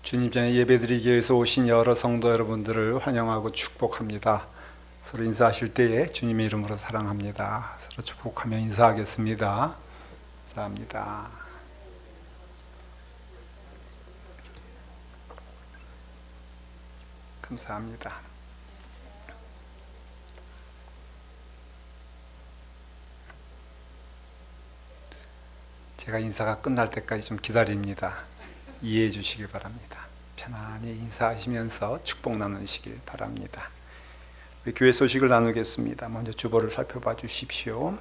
주님 전에 예배드리기 위해서 오신 여러 성도 여러분들을 환영하고 축복합니다. 서로 인사하실 때에 주님의 이름으로 사랑합니다. 서로 축복하며 인사하겠습니다. 감사합니다. 감사합니다. 제가 인사가 끝날 때까지 좀 기다립니다. 이해해 주시길 바랍니다. 편안히 인사하시면서 축복 나누시길 바랍니다. 우리 교회 소식을 나누겠습니다. 먼저 주보를 살펴봐 주십시오.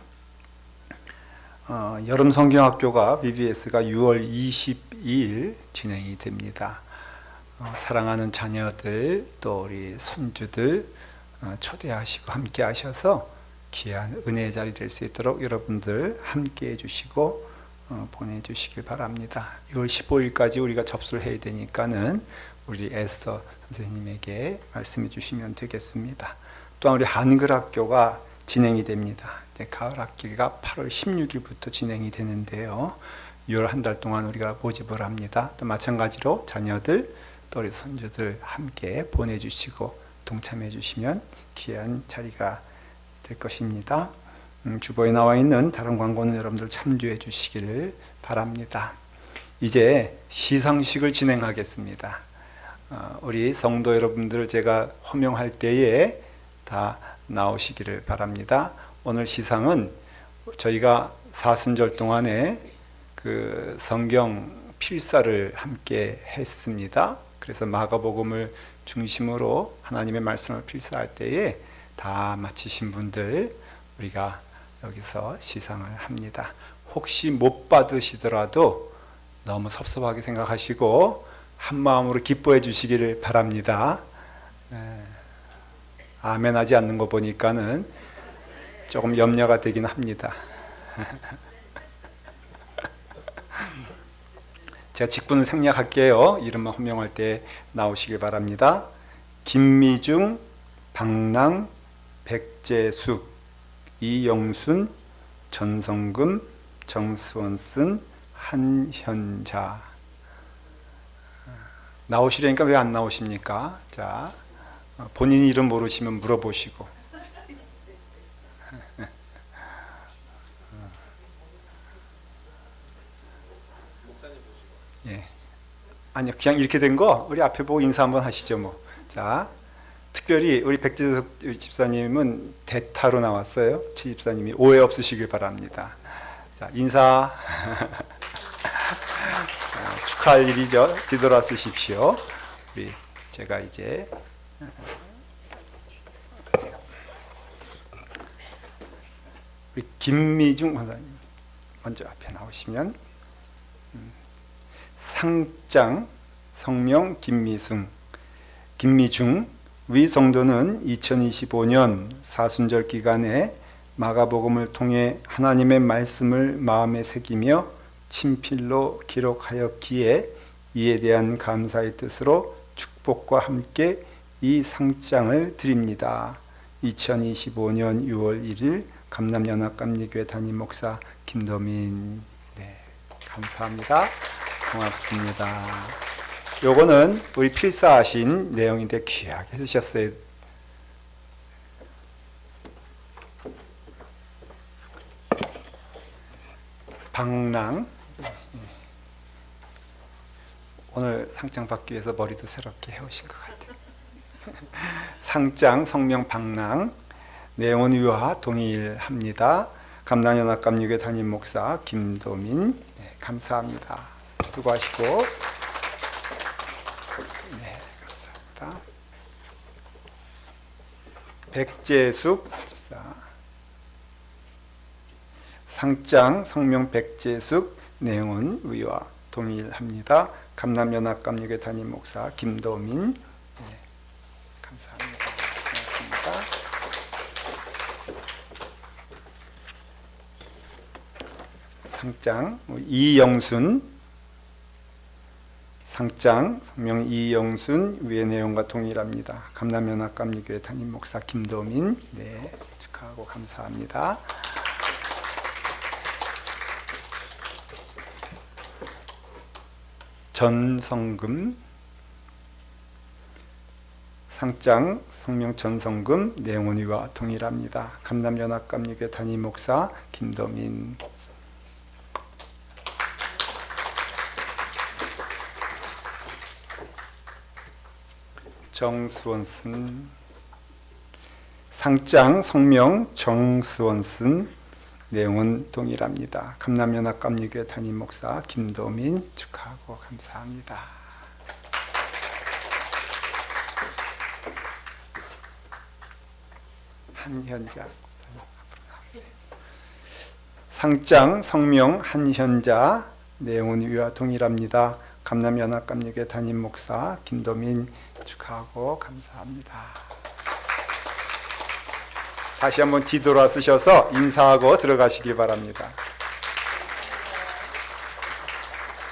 여름 성경학교가 VBS가 6월 22일 진행이 됩니다. 사랑하는 자녀들 또 우리 손주들 초대하시고 함께 하셔서 귀한 은혜의 자리 될 수 있도록 여러분들 함께 해주시고 보내주시길 바랍니다. 6월 15일까지 우리가 접수를 해야 되니까는 우리 에스더 선생님에게 말씀해 주시면 되겠습니다. 또한 우리 한글학교가 진행이 됩니다. 이제 가을 학기가 8월 16일부터 진행이 되는데요. 6월 한 달 동안 우리가 모집을 합니다. 또 마찬가지로 자녀들 또 우리 손주들 함께 보내주시고 동참해 주시면 귀한 자리가 될 것입니다. 주보에 나와 있는 다른 광고는 여러분들 참조해 주시기를 바랍니다. 이제 시상식을 진행하겠습니다. 우리 성도 여러분들 제가 호명할 때에 다 나오시기를 바랍니다. 오늘 시상은 저희가 사순절 동안에 그 성경 필사를 함께 했습니다. 그래서 마가복음을 중심으로 하나님의 말씀을 필사할 때에 다 마치신 분들 우리가 여기서 시상을 합니다. 혹시 못 받으시더라도 너무 섭섭하게 생각하시고 한 마음으로 기뻐해 주시기를 바랍니다. 아멘 하지 않는 거 보니까는 조금 염려가 되긴 합니다. 제가 직분을 생략할게요. 이름만 호명할 때 나오시길 바랍니다. 김미중, 박랑, 백재숙, 이영순, 전성금, 정수원슨, 한현자. 나오시려니까 왜 안 나오십니까? 자, 본인 이름 모르시면 물어보시고. 예. 아니요, 그냥 이렇게 된 거 우리 앞에 보고 인사 한번 하시죠, 뭐. 자. 특별히 우리 백재석 집사님은 대타로 나왔어요. 최 집사님이 오해 없으시길 바랍니다. 자, 인사. 축하할 일이죠. 뒤돌아 쓰십시오. 우리 제가 이제 우리 김미중 원사님 먼저 앞에 나오시면 상장 성명 김미중 위 성도는 2025년 사순절 기간에 마가복음을 통해 하나님의 말씀을 마음에 새기며 친필로 기록하였기에 이에 대한 감사의 뜻으로 축복과 함께 이 상장을 드립니다. 2025년 6월 1일 감남연합감리교회 담임 목사 김도민. 네, 감사합니다. 고맙습니다. 요거는 우리 필사하신 내용인데 귀하게 해주셨어요. 박랑. 오늘 상장 받기 위해서 머리도 새롭게 해오신 것 같아요. 상장 성명 박랑. 내용은 위와 동일합니다. 감남연합감리교회 담임 목사 김도민. 네, 감사합니다. 수고하시고. 백재숙 집사. 상장 성명 백재숙. 내용은 위와 동일합니다. 감남연합감리교회 담임 목사 김도민. 네, 감사합니다. 고맙습니다. 상장 이영순. 상장 성명 이영순. 위의 내용과 동일합니다. 감남연합감리교회 담임 목사 김도민. 네, 축하하고 감사합니다. 전성금 상장 성명 전성금 내용은 이와 동일합니다. 감남연합감리교회 담임 목사 김도민. 정수원슨. 상장 성명 정수원슨 내용은 동일합니다. 감남연합감리교회 담임 목사 김도민 축하하고 감사합니다. 한현자. 상장 성명 한현자 내용은 이와 동일합니다. 감남연합감리교회 담임 목사 김도민 축하하고 감사합니다. 다시 한번 뒤돌아서셔서 인사하고 들어가시기 바랍니다.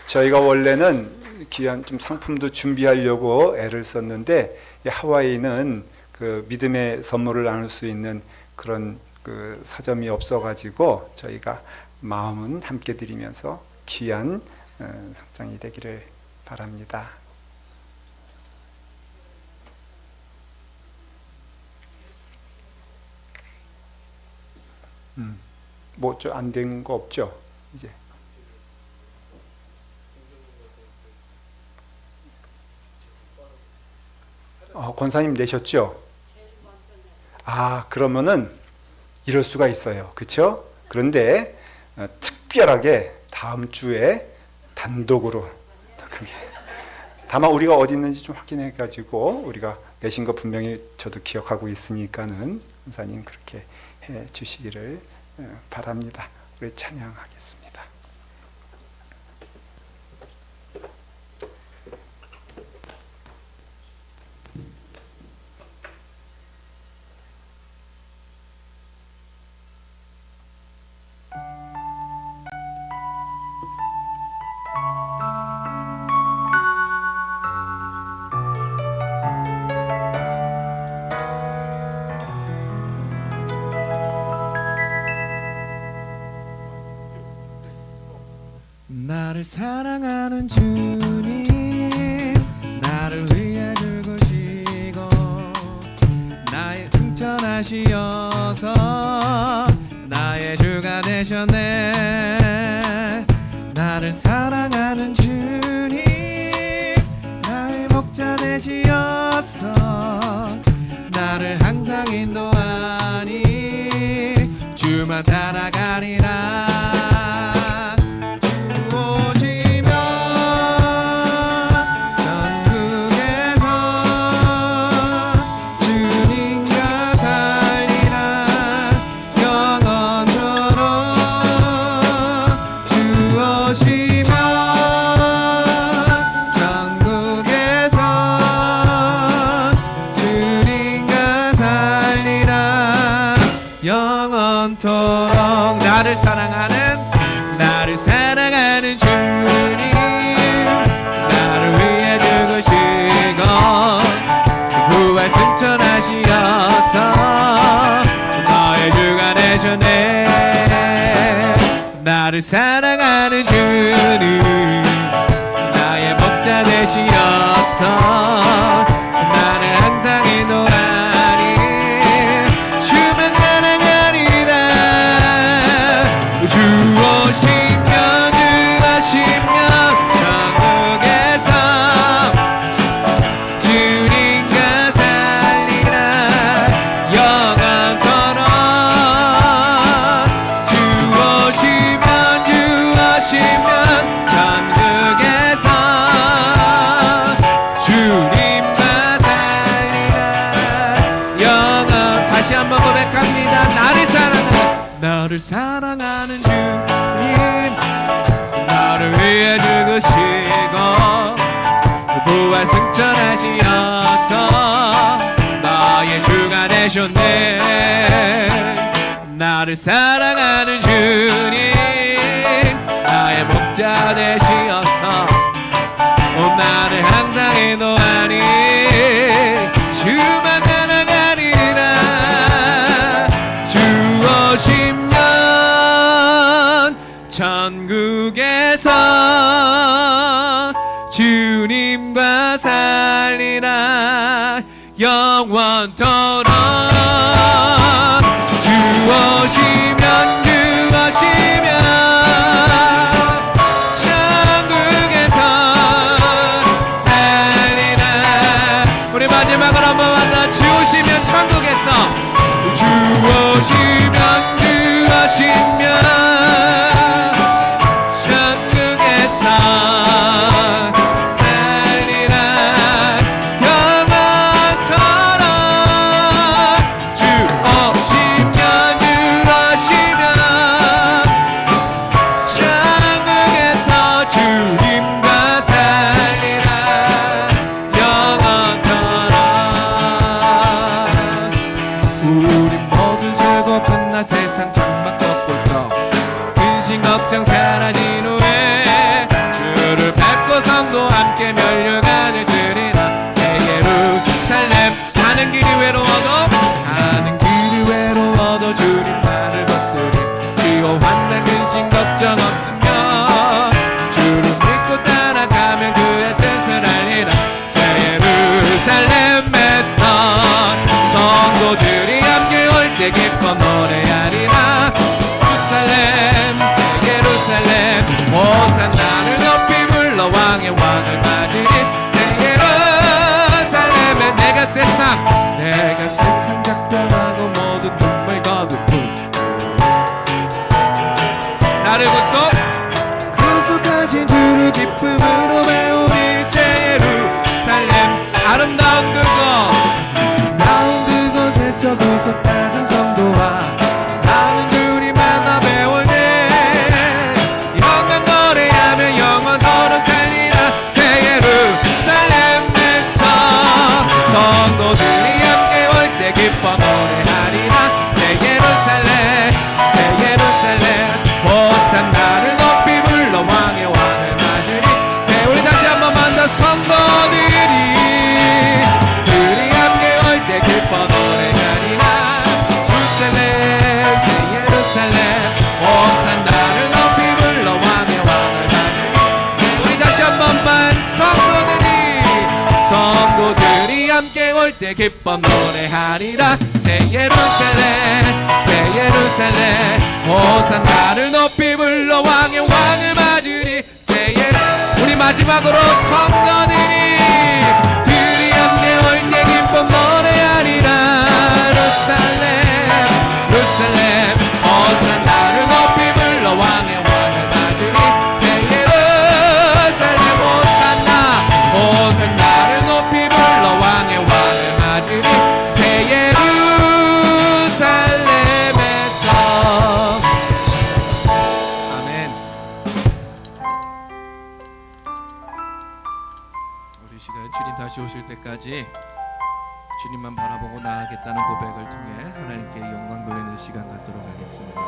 저희가 원래는 귀한 좀 상품도 준비하려고 애를 썼는데 하와이는 그 믿음의 선물을 나눌 수 있는 그런 그 서점이 없어가지고 저희가 마음은 함께 드리면서 귀한 상장이 되기를 바랍니다. 뭐 좀 안 된 거 없죠? 이제 권사님 내셨죠? 그러면은 이럴 수가 있어요. 그렇죠? 그런데 특별하게 다음 주에 단독으로 그게 다만 우리가 어디 있는지 좀 확인해 가지고 우리가 내신 거 분명히 저도 기억하고 있으니까는 권사님 그렇게 해 주시기를 바랍니다. 우리 찬양하겠습니다. 나를 사랑하는 주님, 나를 위해 죽으시고 나의 승천하시어서 나의 주가 되셨네. 나를 사랑하는 주님, 나의 목자 되시어서 나를 항상 인도하니 주만 따라가리라. 영원토록 나를 사랑하는 주님, 나를 위해 죽으시고 부활 승천하시어서 너의 주가 되셨네. 나를 사랑하는 주님, 나의 목자 되시어서 나를 항상 인도하니 주만 주 오시면 천국에서 주님과 살리라. 영원토록 주 오시면 천국에서 주님과 살리라. 영원. 다시 한번 고백합니다. 나를 사랑하는 주님, 나를 위해 죽으시고 부활 승천하시어서 나의 주가 되셨네. 나를 사랑하는 주님, 나의 목자 되시어서 나를 항상 인도하니 주만 따라가리라. 주 오시면 천국에서 주님과 살리라. 영원토록 주오시면 주오시면 천국에서 살리라. 우리 마지막으로 한번 만나 주오시면 천국에서 주오시면 주오시면 천국에서 살리라. 영원토록 주오시면 주오시면 천국에서 주님과 살리라. 영원토록 우리 모두 즐겁은 나 세상 장막 걷고서 근심 걱정 사라진 후에 주를 뵙고 성도 함께 멸류관을 쓰리라. 새 예루살렘 가는 길이 외로워도 주님 나를 붙들리 지옥 환난 근심 걱정 없으며 주를 믿고 따라가면 그의 뜻을 알리라. 새 예루살렘에서 성도들이 함께 올 때 기뻐 노래하리라. 예루살렘 새 예루살렘 호산나를 높이 불러 왕의 왕을 맞으리. 새 예루살렘에 내가 세상 작정하고 모든 눈물 거두고 나를 구속하신 주를 기쁨으로 배우리. 새 예루살렘 아름다운 그곳에서 구속받은 성도와 나는 주님 만나 배울 때 영광 노래하며 영원토록 살리라. 새 예루살렘에서 성도들이 함께 올 때 기뻐 노래하리라. 새 예루살렘 호산나를 높이 불러 왕의 왕을 맞으리. 우리 다시 한번 만나 성도들이 함께 올 때 기뻐 노래하리라. 새 예루살렘 호산나를 높이 불러 왕의 왕을 맞으리. 우리 다시 한번 만 성도들이 함께 올 때 기뻐 노래하리라. 새 예루살렘 호산나를 높이 불러 왕의 왕을 맞으리. 우리 마지막으로 성도들이 함께 올 때 기뻐 노래하리라. 예루살렘 호산나를 높이 불러 왕의 왕을 맞으리. 새 예루살렘 호산나를 높이 불러 왕의 왕을 맞으리. 새 예루살렘에서 아멘. 우리 시간 주님 다시 오실 때까지 주님만 바라보고 나아가겠다는 고백을 통해 하나님께 영광 돌리는 시간 갖도록 하겠습니다.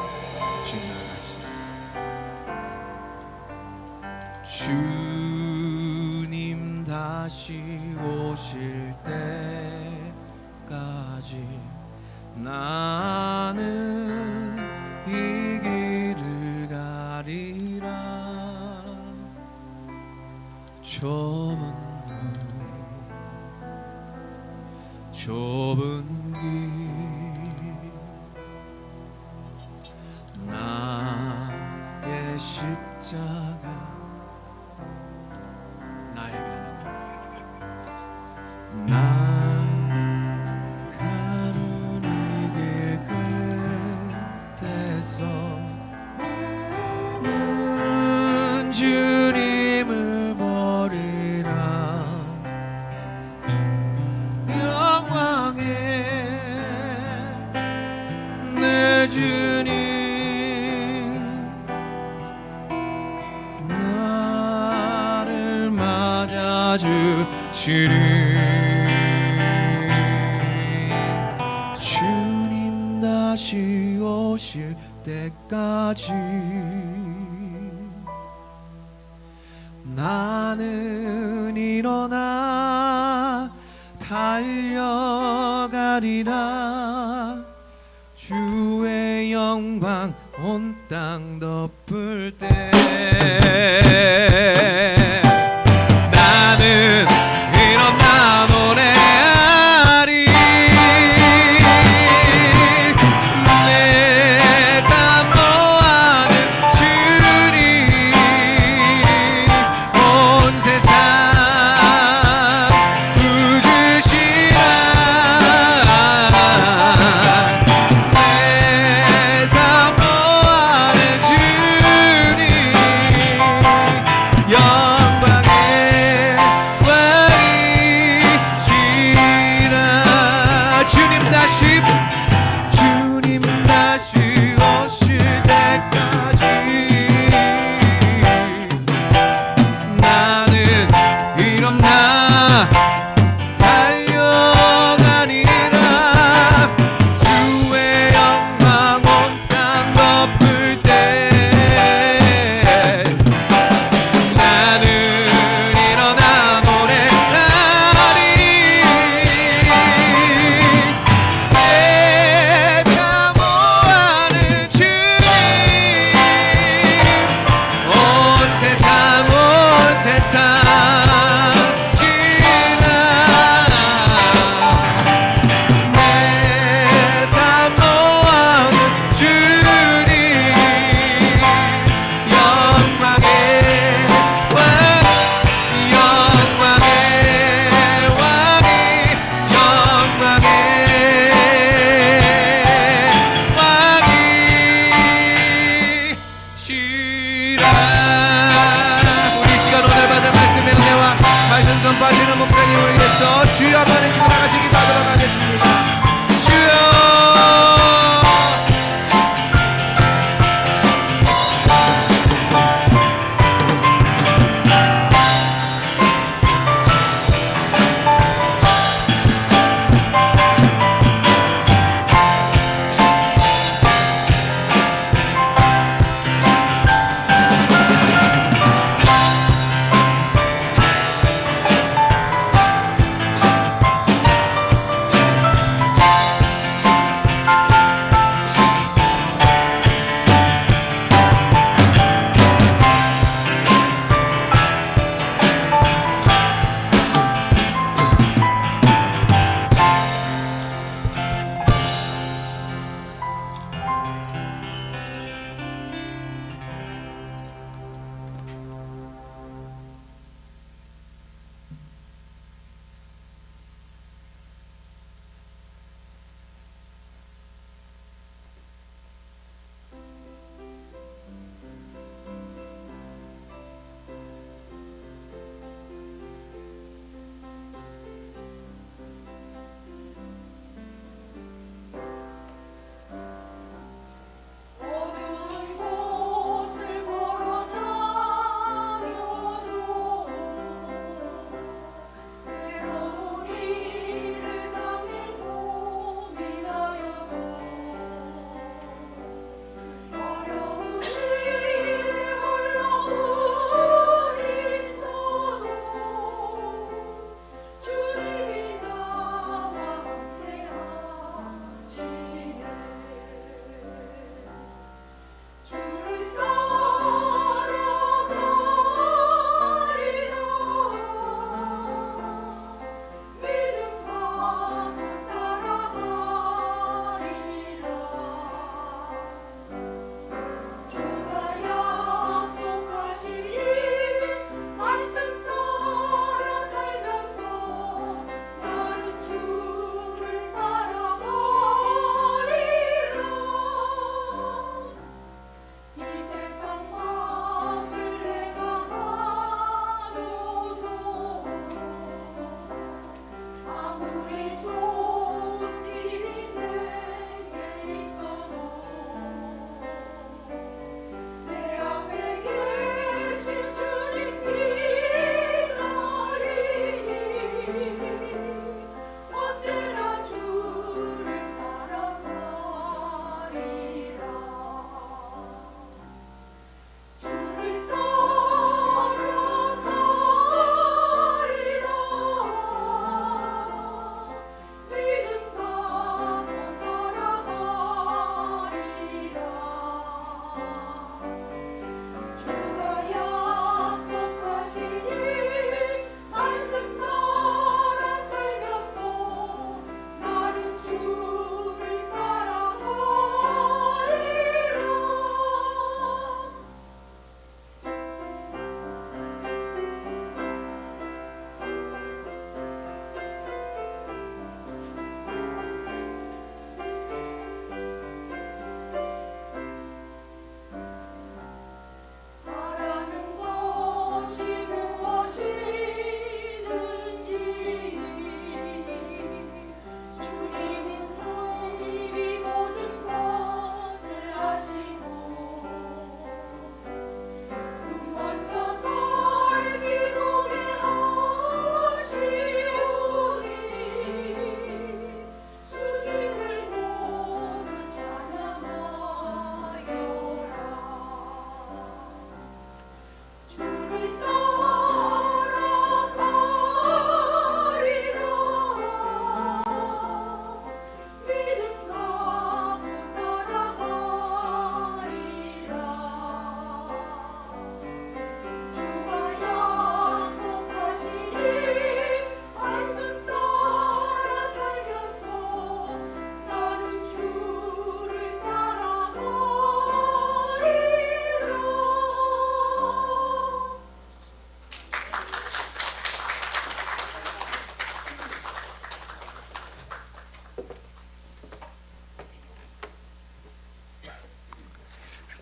주님 다시 오실 때까지 나는 이 길을 가리라. 좁은 길 나의 십자가 나에게 나 가는 이 길 끝에서 주님을 버리라. 영광의 내 주님 나를 맞아주시니 주님 다시 오실 때까지 나는 일어나 달려가리라. 주의 영광 온 땅 덮을 때 나는 일어나 노래하리라.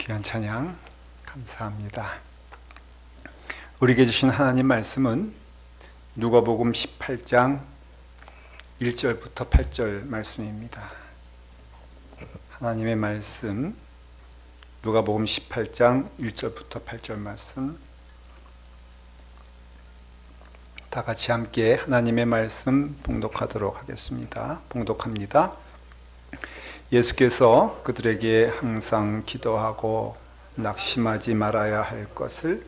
귀한 찬양 감사합니다. 우리에게 주신 하나님 말씀은 누가복음 18장 1절부터 8절 말씀입니다. 하나님의 말씀 누가복음 18장 1절부터 8절 말씀, 다 같이 함께 하나님의 말씀 봉독하도록 하겠습니다. 봉독합니다. 예수께서 그들에게 항상 기도하고 낙심하지 말아야 할 것을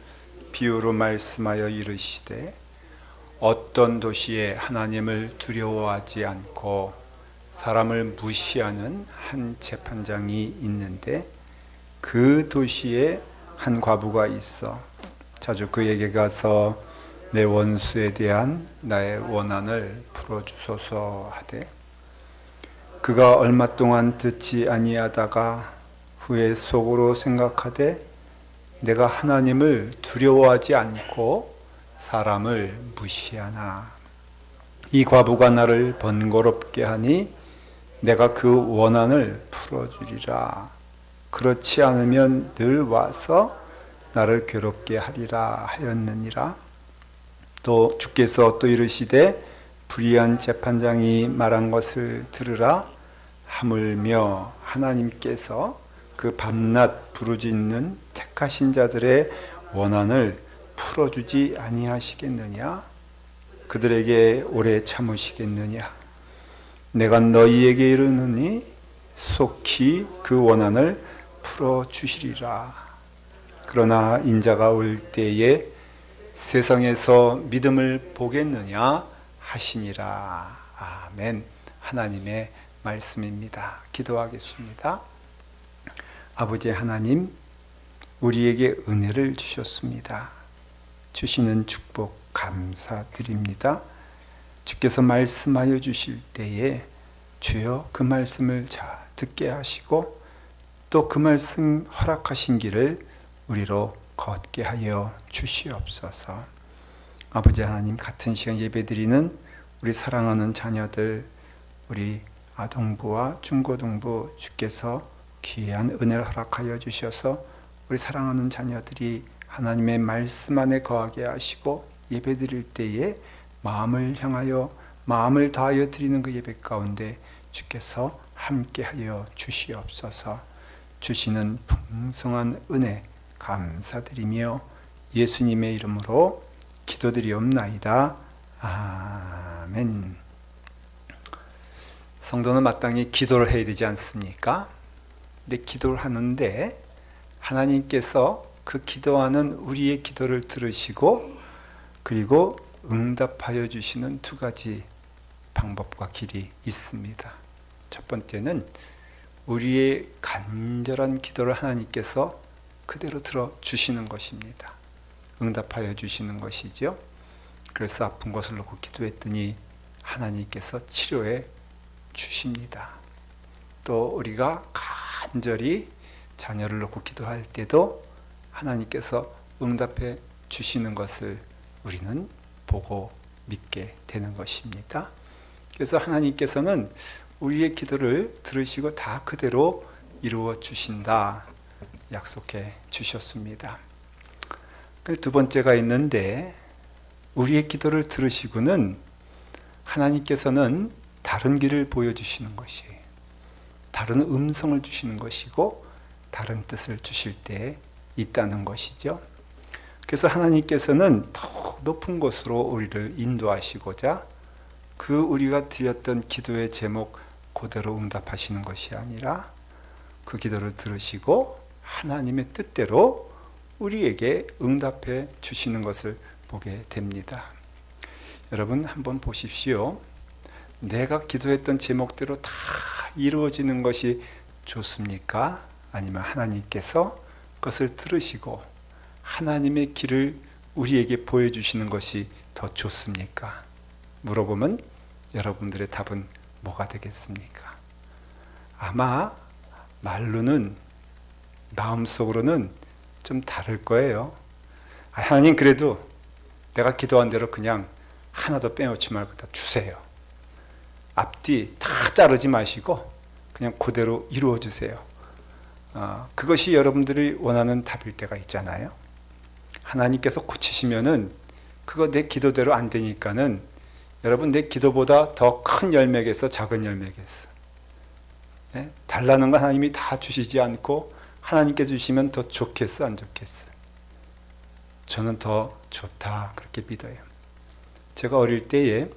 비유로 말씀하여 이르시되, 어떤 도시에 하나님을 두려워하지 않고 사람을 무시하는 한 재판장이 있는데, 그 도시에 한 과부가 있어 자주 그에게 가서 내 원수에 대한 나의 원한을 풀어주소서 하되, 그가 얼마 동안 듣지 아니하다가 후에 속으로 생각하되, 내가 하나님을 두려워하지 않고 사람을 무시하나 이 과부가 나를 번거롭게 하니 내가 그 원한을 풀어주리라. 그렇지 않으면 늘 와서 나를 괴롭게 하리라 하였느니라. 또 주께서 또 이르시되, 불의한 재판장이 말한 것을 들으라. 하물며 하나님께서 그 밤낮 부르짖는 택하신 자들의 원한을 풀어주지 아니하시겠느냐? 그들에게 오래 참으시겠느냐? 내가 너희에게 이르노니 속히 그 원한을 풀어주시리라. 그러나 인자가 올 때에 세상에서 믿음을 보겠느냐 하시니라. 아멘. 하나님의 말씀입니다. 기도하겠습니다. 아버지 하나님, 우리에게 은혜를 주셨습니다. 주시는 축복 감사드립니다. 주께서 말씀하여 주실 때에 주여 그 말씀을 잘 듣게 하시고, 또 그 말씀 허락하신 길을 우리로 걷게 하여 주시옵소서. 아버지 하나님, 같은 시간 예배드리는 우리 사랑하는 자녀들, 우리 아동부와 중고등부, 주께서 귀한 은혜를 허락하여 주셔서 우리 사랑하는 자녀들이 하나님의 말씀 안에 거하게 하시고, 예배드릴 때에 마음을 향하여 마음을 다하여 드리는 그 예배 가운데 주께서 함께하여 주시옵소서. 주시는 풍성한 은혜 감사드리며 예수님의 이름으로 기도드리옵나이다. 아멘. 성도는 마땅히 기도를 해야 되지 않습니까? 근데 기도를 하는데 하나님께서 그 기도하는 우리의 기도를 들으시고, 그리고 응답하여 주시는 두 가지 방법과 길이 있습니다. 첫 번째는 우리의 간절한 기도를 하나님께서 그대로 들어주시는 것입니다. 응답하여 주시는 것이죠. 그래서 아픈 것을 놓고 기도했더니 하나님께서 치료해 주십니다. 또 우리가 간절히 자녀를 놓고 기도할 때도 하나님께서 응답해 주시는 것을 우리는 보고 믿게 되는 것입니다. 그래서 하나님께서는 우리의 기도를 들으시고 다 그대로 이루어 주신다 약속해 주셨습니다. 두 번째가 있는데, 우리의 기도를 들으시고는 하나님께서는 다른 길을 보여주시는 것이, 다른 음성을 주시는 것이고, 다른 뜻을 주실 때 있다는 것이죠. 그래서 하나님께서는 더 높은 곳으로 우리를 인도하시고자 그 우리가 드렸던 기도의 제목 그대로 응답하시는 것이 아니라, 그 기도를 들으시고 하나님의 뜻대로 우리에게 응답해 주시는 것을 보게 됩니다. 여러분 한번 보십시오. 내가 기도했던 제목대로 다 이루어지는 것이 좋습니까? 아니면 하나님께서 그것을 들으시고 하나님의 길을 우리에게 보여주시는 것이 더 좋습니까? 물어보면 여러분들의 답은 뭐가 되겠습니까? 아마 말로는, 마음속으로는 좀 다를 거예요. 하나님, 그래도 내가 기도한 대로 그냥 하나도 빼놓지 말고 다 주세요. 앞뒤 다 자르지 마시고 그냥 그대로 이루어 주세요. 그것이 여러분들이 원하는 답일 때가 있잖아요. 하나님께서 고치시면은 그거 내 기도대로 안 되니까는 여러분 내 기도보다 더 큰 열매겠어, 작은 열매겠어? 네? 달라는 건 하나님이 다 주시지 않고 하나님께 주시면 더 좋겠어, 안 좋겠어? 저는 더 좋다 그렇게 믿어요. 제가 어릴 때에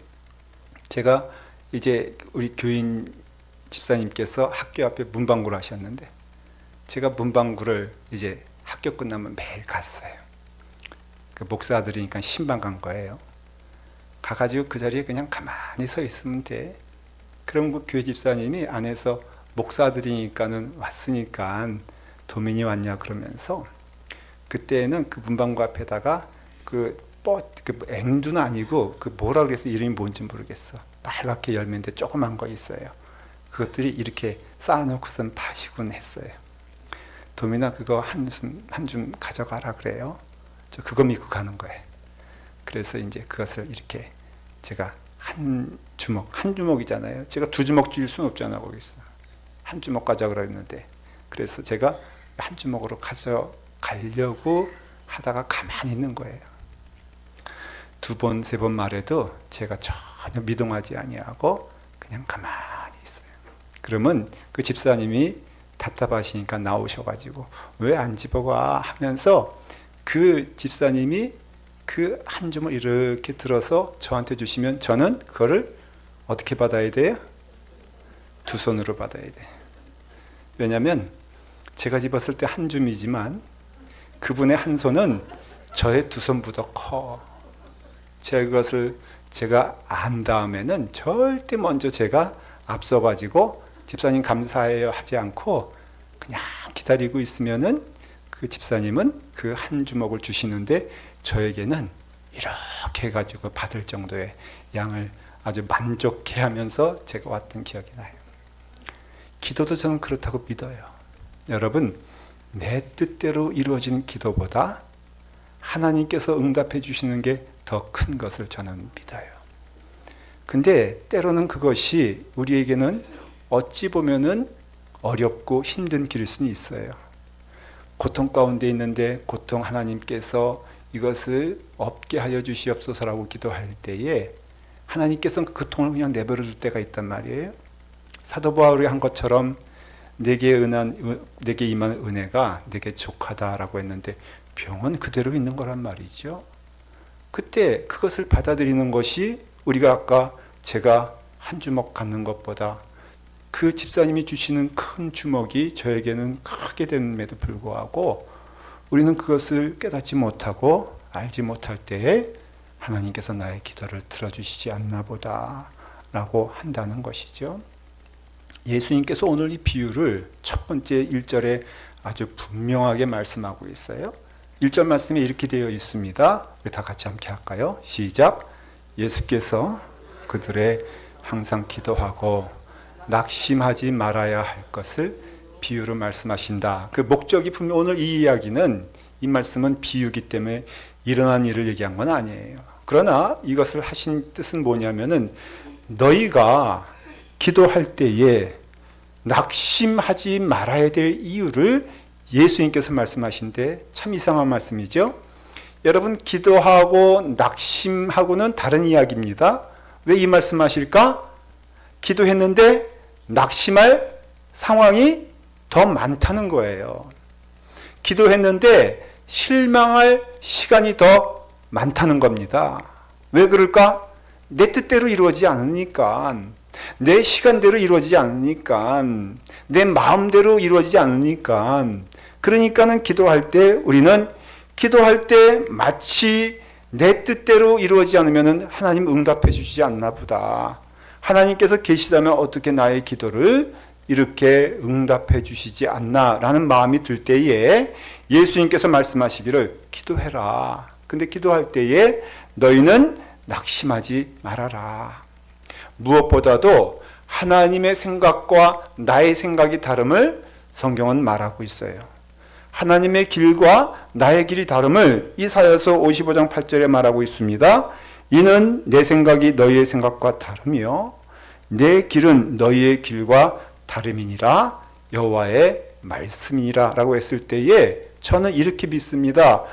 제가 이제 우리 교인 집사님께서 학교 앞에 문방구를 하셨는데 제가 문방구를 이제 학교 끝나면 매일 갔어요. 그 목사들이니까 신방 간 거예요. 가가지고 그 자리에 그냥 가만히 서 있으면 돼. 그럼 그 교회 집사님이 안에서 목사들이니까는 왔으니까 도민이 왔냐 그러면서 그때는 그 문방구 앞에다가 그 앵두는 아니고 그 뭐라 그래서 이름이 뭔지 모르겠어. 빨갛게 열매인데 조그만 거 있어요. 그것들이 이렇게 쌓아놓고선 파시곤 했어요. 도민아 그거 한 줌 가져가라 그래요. 저 그거 믿고 가는 거예요. 그래서 이제 그것을 이렇게 제가 한 주먹이잖아요. 제가 2주먹 줄 수는 없잖아요. 거기서 한 주먹 가져가라 했는데 그래서 제가 한 주먹으로 가져가려고 하다가 가만히 있는 거예요. 2번, 3번 말해도 제가 전혀 미동하지 아니하고 그냥 가만히 있어요. 그러면 그 집사님이 답답하시니까 나오셔가지고 왜 안 집어가 하면서 그 집사님이 그 한 줌을 이렇게 들어서 저한테 주시면 저는 그거를 어떻게 받아야 돼요? 2손으로 받아야 돼요. 왜냐하면 제가 집었을 때 한 줌이지만 그분의 한 손은 저의 2손보다 커. 그것을 제가 안 다음에는 절대 먼저 제가 앞서가지고 집사님 감사해요 하지 않고 그냥 기다리고 있으면은 그 집사님은 그 한 주먹을 주시는데 저에게는 이렇게 해가지고 받을 정도의 양을 아주 만족해 하면서 제가 왔던 기억이 나요. 기도도 저는 그렇다고 믿어요. 여러분, 내 뜻대로 이루어지는 기도보다 하나님께서 응답해 주시는 게 더 큰 것을 저는 믿어요. 근데 때로는 그것이 우리에게는 어찌 보면은 어렵고 힘든 길일 수는 있어요. 고통 가운데 있는데 고통 하나님께서 이것을 없게 하여 주시옵소서라고 기도할 때에 하나님께서는 그 고통을 그냥 내버려 둘 때가 있단 말이에요. 사도 바울이 한 것처럼 내게 임한 은혜가 내게 족하다라고 했는데 병은 그대로 있는 거란 말이죠. 그때 그것을 받아들이는 것이 우리가 아까 제가 한 주먹 갖는 것보다 그 집사님이 주시는 큰 주먹이 저에게는 크게 됨에도 불구하고 우리는 그것을 깨닫지 못하고 알지 못할 때에 하나님께서 나의 기도를 들어주시지 않나 보다 라고 한다는 것이죠. 예수님께서 오늘 이 비유를 첫 번째 1절에 아주 분명하게 말씀하고 있어요. 1절 말씀에 이렇게 되어 있습니다. 다 같이 함께 할까요? 시작. 예수께서 그들의 항상 기도하고 낙심하지 말아야 할 것을 비유로 말씀하신다. 그 목적이 분명 오늘 이 이야기는 이 말씀은 비유기 때문에 일어난 일을 얘기한 건 아니에요. 그러나 이것을 하신 뜻은 뭐냐면은 너희가 기도할 때에 낙심하지 말아야 될 이유를 예수님께서 말씀하신데 참 이상한 말씀이죠. 여러분 기도하고 낙심하고는 다른 이야기입니다. 왜 이 말씀하실까? 기도했는데 낙심할 상황이 더 많다는 거예요. 기도했는데 실망할 시간이 더 많다는 겁니다. 왜 그럴까? 내 뜻대로 이루어지지 않으니까, 내 시간대로 이루어지지 않으니까, 내 마음대로 이루어지지 않으니까. 그러니까는 기도할 때 우리는 기도할 때 마치 내 뜻대로 이루어지지 않으면 하나님 응답해 주시지 않나 보다. 하나님께서 계시다면 어떻게 나의 기도를 이렇게 응답해 주시지 않나 라는 마음이 들 때에 예수님께서 말씀하시기를 기도해라. 근데 기도할 때에 너희는 낙심하지 말아라. 무엇보다도 하나님의 생각과 나의 생각이 다름을 성경은 말하고 있어요. 하나님의 길과 나의 길이 다름을 이사야서 55장 8절에 말하고 있습니다. 이는 내 생각이 너희의 생각과 다르며 내 길은 너희의 길과 다름이니라. 여호와의 말씀이라라고 했을 때에 저는 이렇게 믿습니다.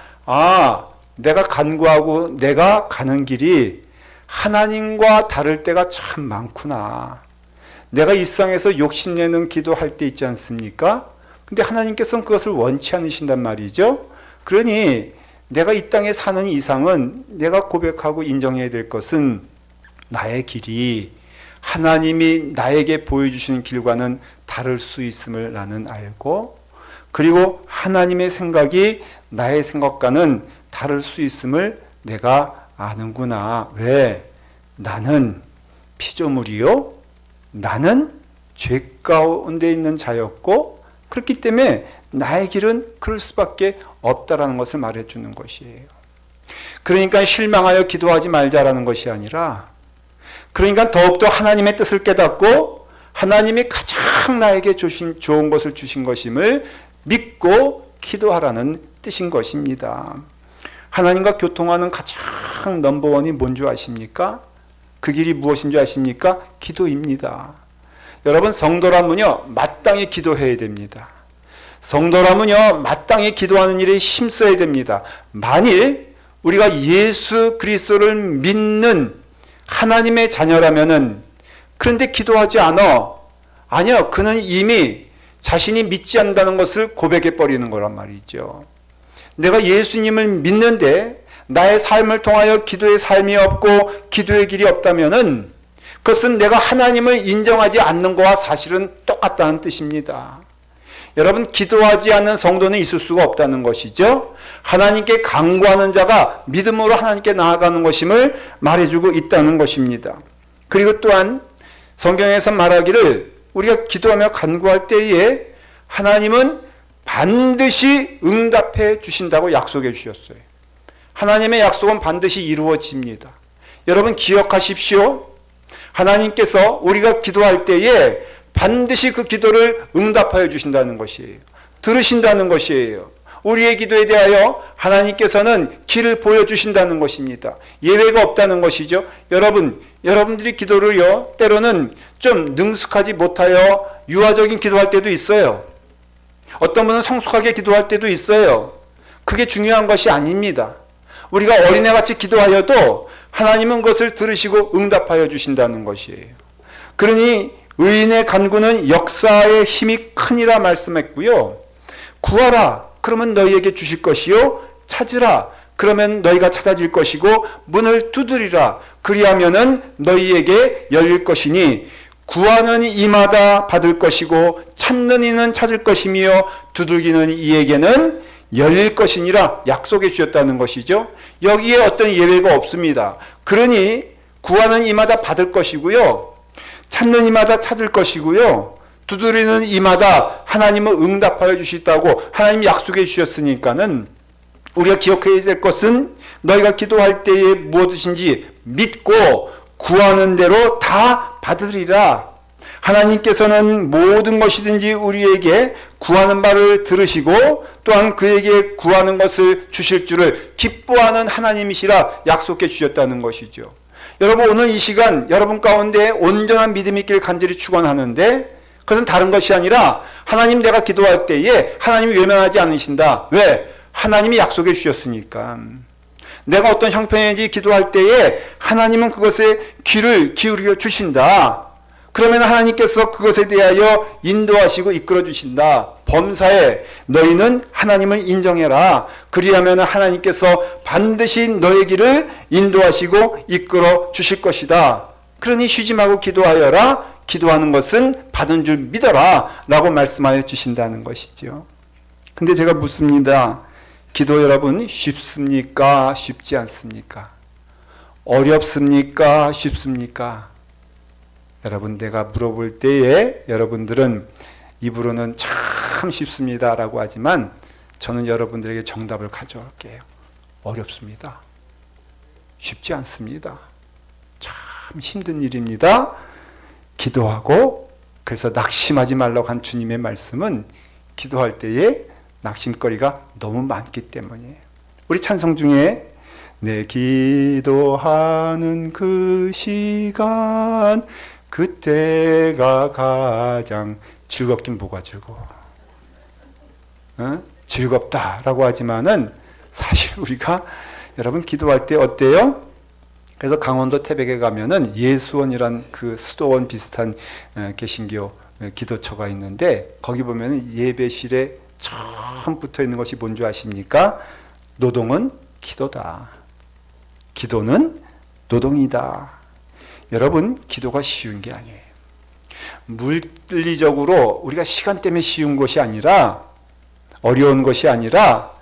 내가 간구하고 내가 가는 길이 하나님과 다를 때가 참 많구나. 내가 이 세상에서 욕심내는 기도할 때 있지 않습니까? 근데 하나님께서는 그것을 원치 않으신단 말이죠. 그러니 내가 이 땅에 사는 이상은 내가 고백하고 인정해야 될 것은 나의 길이 하나님이 나에게 보여주시는 길과는 다를 수 있음을 나는 알고, 그리고 하나님의 생각이 나의 생각과는 다를 수 있음을 내가 아는구나. 왜? 나는 피조물이요, 나는 죄 가운데 있는 자였고, 그렇기 때문에 나의 길은 그럴 수밖에 없다라는 것을 말해주는 것이에요. 그러니까 실망하여 기도하지 말자라는 것이 아니라, 그러니까 더욱더 하나님의 뜻을 깨닫고 하나님이 가장 나에게 주신 좋은 것을 주신 것임을 믿고 기도하라는 뜻인 것입니다. 하나님과 교통하는 가장 넘버원이 뭔 줄 아십니까? 그 길이 무엇인 줄 아십니까? 기도입니다. 여러분, 성도라면요 마땅히 기도해야 됩니다. 성도라면요 마땅히 기도하는 일에 힘써야 됩니다. 만일 우리가 예수 그리스도를 믿는 하나님의 자녀라면은, 그런데 기도하지 않아. 아니요, 그는 이미 자신이 믿지 않는다는 것을 고백해 버리는 거란 말이죠. 내가 예수님을 믿는데 나의 삶을 통하여 기도의 삶이 없고 기도의 길이 없다면은 그것은 내가 하나님을 인정하지 않는 것과 사실은 똑같다는 뜻입니다. 여러분, 기도하지 않는 성도는 있을 수가 없다는 것이죠. 하나님께 간구하는 자가 믿음으로 하나님께 나아가는 것임을 말해주고 있다는 것입니다. 그리고 또한 성경에서 말하기를 우리가 기도하며 간구할 때에 하나님은 반드시 응답해 주신다고 약속해 주셨어요. 하나님의 약속은 반드시 이루어집니다. 여러분 기억하십시오. 하나님께서 우리가 기도할 때에 반드시 그 기도를 응답하여 주신다는 것이에요. 들으신다는 것이에요. 우리의 기도에 대하여 하나님께서는 길을 보여주신다는 것입니다. 예외가 없다는 것이죠. 여러분들이 기도를요, 때로는 좀 능숙하지 못하여 유아적인 기도할 때도 있어요. 어떤 분은 성숙하게 기도할 때도 있어요. 그게 중요한 것이 아닙니다. 우리가 어린애같이 기도하여도 하나님은 그것을 들으시고 응답하여 주신다는 것이에요. 그러니 의인의 간구는 역사의 힘이 크니라 말씀했고요. 구하라, 그러면 너희에게 주실 것이요. 찾으라, 그러면 너희가 찾아질 것이고, 문을 두드리라, 그리하면은 너희에게 열릴 것이니, 구하는 이마다 받을 것이고 찾는 이는 찾을 것이며 두들기는 이에게는 열릴 것이니라 약속해 주셨다는 것이죠. 여기에 어떤 예외가 없습니다. 그러니 구하는 이마다 받을 것이고요, 찾는 이마다 찾을 것이고요, 두드리는 이마다 하나님은 응답하여 주시다고 하나님이 약속해 주셨으니까는 우리가 기억해야 될 것은 너희가 기도할 때에 무엇이든지 믿고 구하는 대로 다 받으리라. 하나님께서는 모든 것이든지 우리에게 구하는 바를 들으시고 또한 그에게 구하는 것을 주실 줄을 기뻐하는 하나님이시라 약속해 주셨다는 것이죠. 여러분, 오늘 이 시간 여러분 가운데 온전한 믿음이 있기를 간절히 축원하는데, 그것은 다른 것이 아니라 하나님, 내가 기도할 때에 하나님이 외면하지 않으신다. 왜? 하나님이 약속해 주셨으니까. 내가 어떤 형편인지 기도할 때에 하나님은 그것에 귀를 기울여 주신다. 그러면 하나님께서 그것에 대하여 인도하시고 이끌어 주신다. 범사에 너희는 하나님을 인정해라. 그리하면 하나님께서 반드시 너의 길을 인도하시고 이끌어 주실 것이다. 그러니 쉬지 말고 기도하여라. 기도하는 것은 받은 줄 믿어라. 라고 말씀하여 주신다는 것이죠. 근데 제가 묻습니다. 기도 여러분 쉽습니까? 쉽지 않습니까? 어렵습니까? 쉽습니까? 여러분, 내가 물어볼 때에 여러분들은 입으로는 참 쉽습니다 라고 하지만 저는 여러분들에게 정답을 가져올게요. 어렵습니다. 쉽지 않습니다. 참 힘든 일입니다. 기도하고, 그래서 낙심하지 말라고 한 주님의 말씀은 기도할 때에 낙심거리가 너무 많기 때문이에요. 우리 찬송 중에 내 기도하는 그 시간, 그때가 가장 즐겁긴 뭐가 즐거워. 즐겁다라고 하지만은 사실 우리가 여러분 기도할 때 어때요? 그래서 강원도 태백에 가면은 예수원이란 그 수도원 비슷한 개신교 기도처가 있는데 거기 보면은 예배실에 처음 붙어 있는 것이 뭔지 아십니까? 노동은 기도다. 기도는 노동이다. 여러분, 기도가 쉬운 게 아니에요. 물리적으로 우리가 시간 때문에 쉬운 것이 아니라 어려운 것이 아니라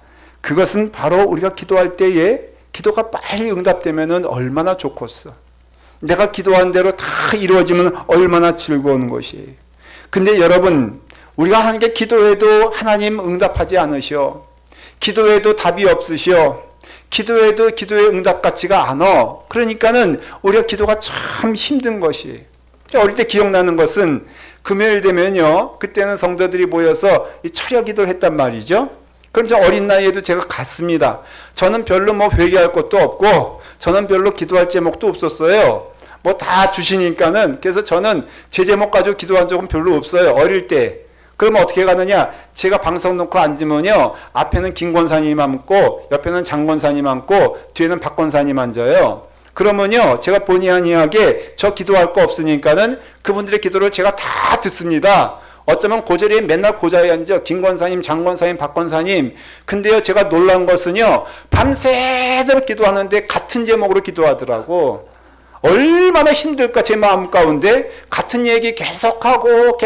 그것은 바로 우리가 기도할 때에 기도가 빨리 응답되면 얼마나 좋겠어. 내가 기도한 대로 다 이루어지면 얼마나 즐거운 것이에요. 근데 여러분, 우리가 하나님께 기도해도 하나님 응답하지 않으셔. 기도해도 답이 없으셔. 기도해도 기도의 응답 같지가 않아. 그러니까는 우리가 기도가 참 힘든 것이. 어릴 때 기억나는 것은 금요일 되면요, 그때는 성도들이 모여서 이 철야 기도를 했단 말이죠. 그럼 저 어린 나이에도 제가 갔습니다. 저는 별로 뭐 회개할 것도 없고, 저는 별로 기도할 제목도 없었어요. 뭐 다 주시니까는. 그래서 저는 제 제목 가지고 기도한 적은 별로 없어요, 어릴 때. 그러면 어떻게 가느냐? 제가 방석 놓고 앉으면요, 앞에는 김 권사님 앉고, 옆에는 장 권사님 앉고, 뒤에는 박 권사님 앉아요. 그러면요, 제가 본의 아니하게 저 기도할 거 없으니까는 그분들의 기도를 제가 다 듣습니다. 어쩌면 그 자리에 맨날 그 자리에 앉아 김 권사님, 장 권사님, 박 권사님. 근데요, 제가 놀란 것은요, 밤새도록 기도하는데 같은 제목으로 기도하더라고. 얼마나 힘들까 제 마음 가운데 같은 얘기 계속하고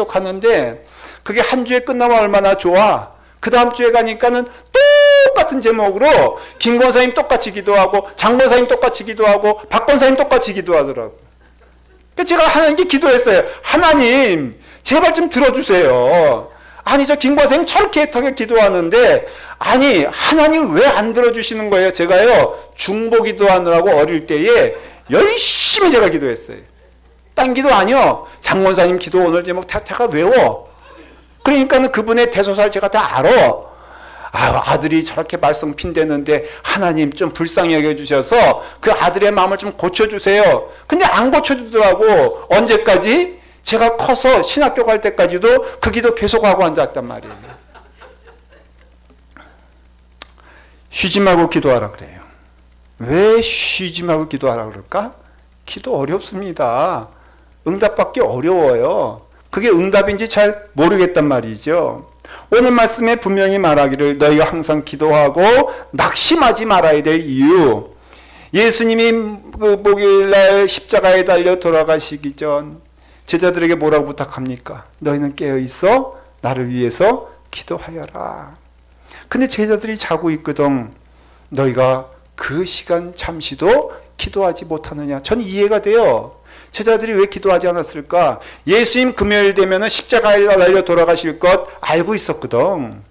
하는데 그게 한 주에 끝나면 얼마나 좋아. 그 다음 주에 가니까는 똑같은 제목으로 김 권사님 똑같이 기도하고 장 권사님 똑같이 기도하고 박 권사님 똑같이 기도하더라고. 그러니까 제가 하나님께 기도했어요. 하나님 제발 좀 들어주세요. 아니 저 김 권사님 저렇게 애타게 기도하는데 아니 하나님 왜 안 들어주시는 거예요? 제가요 중보 기도하느라고 어릴 때에 열심히 제가 기도했어요. 딴 기도 아니요. 장 권사님 기도 오늘 제목 탁탁 외워. 그러니까는 그분의 대소사를 제가 다 알아. 아들이 저렇게 말썽 핀대는데 하나님 좀 불쌍히 여겨주셔서 그 아들의 마음을 좀 고쳐주세요. 근데 안 고쳐주더라고. 언제까지? 제가 커서 신학교 갈 때까지도 그 기도 계속하고 앉았단 말이에요. 쉬지 말고 기도하라 그래요. 왜 쉬지 말고 기도하라 그럴까? 기도 어렵습니다. 응답받기 어려워요. 그게 응답인지 잘 모르겠단 말이죠. 오늘 말씀에 분명히 말하기를 너희가 항상 기도하고 낙심하지 말아야 될 이유. 예수님이 그 목요일날 십자가에 달려 돌아가시기 전 제자들에게 뭐라고 부탁합니까? 너희는 깨어있어 나를 위해서 기도하여라. 근데 제자들이 자고 있거든. 너희가 그 시간 잠시도 기도하지 못하느냐. 전 이해가 돼요. 제자들이 왜 기도하지 않았을까? 예수님 금요일 되면 십자가에 달려 돌아가실 것 알고 있었거든.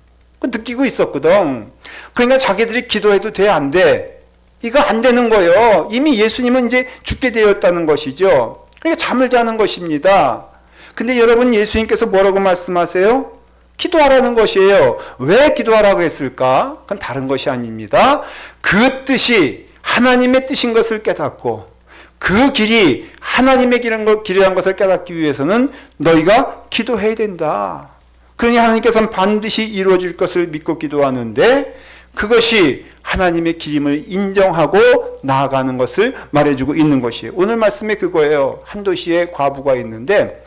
느끼고 있었거든. 그러니까 자기들이 기도해도 돼, 안 돼? 이거 안 되는 거예요. 이미 예수님은 이제 죽게 되었다는 것이죠. 그러니까 잠을 자는 것입니다. 근데 여러분 예수님께서 뭐라고 말씀하세요? 기도하라는 것이에요. 왜 기도하라고 했을까? 그건 다른 것이 아닙니다. 그 뜻이 하나님의 뜻인 것을 깨닫고 그 길이 하나님의 길이라는 것을 깨닫기 위해서는 너희가 기도해야 된다. 그러니 하나님께서는 반드시 이루어질 것을 믿고 기도하는데 그것이 하나님의 길임을 인정하고 나아가는 것을 말해주고 있는 것이에요. 오늘 말씀에 그거예요. 한 도시에 과부가 있는데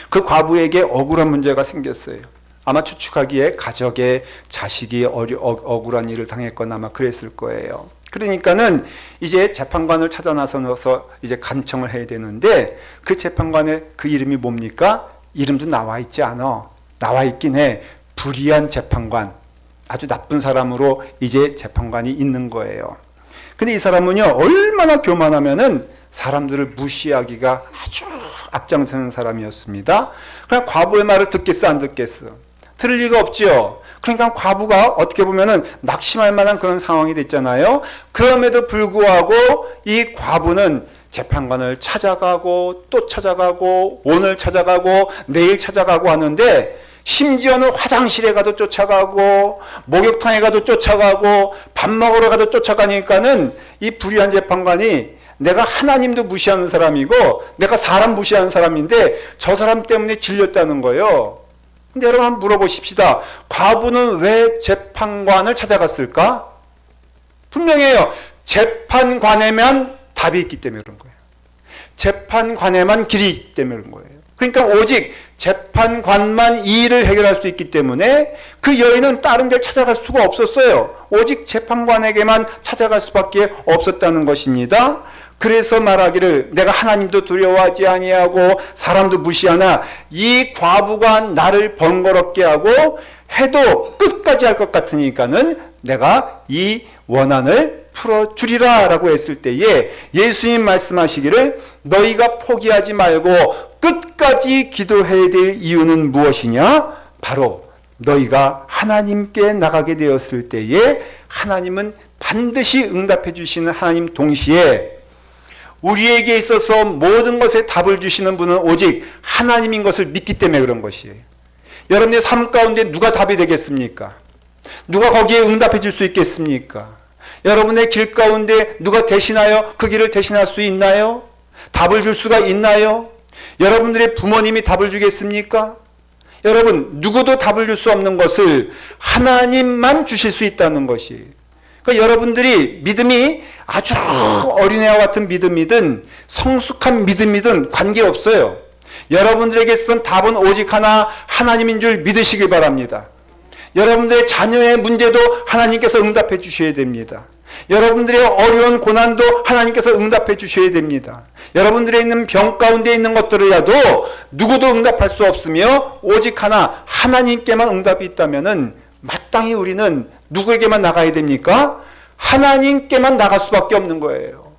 그 과부에게 억울한 문제가 생겼어요. 아마 추측하기에 가족의 자식이 억울한 일을 당했거나 아마 그랬을 거예요. 그러니까는 이제 재판관을 찾아 나서서 이제 간청을 해야 되는데 그 재판관의 그 이름이 뭡니까? 이름도 나와 있지 않아. 나와 있긴 해. 불의한 재판관. 아주 나쁜 사람으로 이제 재판관이 있는 거예요. 근데 이 사람은요, 얼마나 교만하면은 사람들을 무시하기가 아주 앞장서는 사람이었습니다. 그냥 과부의 말을 듣겠어, 안 듣겠어? 들을 리가 없죠. 그러니까 과부가 어떻게 보면은 낙심할 만한 그런 상황이 됐잖아요. 그럼에도 불구하고 이 과부는 재판관을 찾아가고 또 찾아가고 오늘 찾아가고 내일 찾아가고 하는데 심지어는 화장실에 가도 쫓아가고 목욕탕에 가도 쫓아가고 밥 먹으러 가도 쫓아가니까는 이 불의한 재판관이 내가 하나님도 무시하는 사람이고 내가 사람 무시하는 사람인데 저 사람 때문에 질렸다는 거예요. 근데 여러분 한번 물어보십시다. 과부는 왜 재판관을 찾아갔을까? 분명해요. 재판관에만 답이 있기 때문에 그런 거예요. 재판관에만 길이 있기 때문에 그런 거예요. 그러니까 오직 재판관만 이 일을 해결할 수 있기 때문에 그 여인은 다른 데를 찾아갈 수가 없었어요. 오직 재판관에게만 찾아갈 수밖에 없었다는 것입니다. 그래서 말하기를 내가 하나님도 두려워하지 아니하고 사람도 무시하나 이 과부가 나를 번거롭게 하고 해도 끝까지 할 것 같으니까는 내가 이 원한을 풀어주리라 라고 했을 때에 예수님 말씀하시기를 너희가 포기하지 말고 끝까지 기도해야 될 이유는 무엇이냐? 바로 너희가 하나님께 나가게 되었을 때에 하나님은 반드시 응답해 주시는 하나님 동시에 우리에게 있어서 모든 것에 답을 주시는 분은 오직 하나님인 것을 믿기 때문에 그런 것이에요. 여러분의 삶 가운데 누가 답이 되겠습니까? 누가 거기에 응답해 줄 수 있겠습니까? 여러분의 길 가운데 누가 대신하여 그 길을 대신할 수 있나요? 답을 줄 수가 있나요? 여러분들의 부모님이 답을 주겠습니까? 여러분, 누구도 답을 줄 수 없는 것을 하나님만 주실 수 있다는 것이. 그러니까 여러분들이 믿음이 아주 어린애와 같은 믿음이든 성숙한 믿음이든 관계없어요. 여러분들에게선 답은 오직 하나, 하나님인 줄 믿으시길 바랍니다. 여러분들의 자녀의 문제도 하나님께서 응답해 주셔야 됩니다. 여러분들의 어려운 고난도 하나님께서 응답해 주셔야 됩니다. 여러분들의 있는 병 가운데 있는 것들이라도 누구도 응답할 수 없으며 오직 하나 하나님께만 응답이 있다면은 마땅히 우리는 누구에게만 나가야 됩니까? 하나님께만 나갈 수밖에 없는 거예요.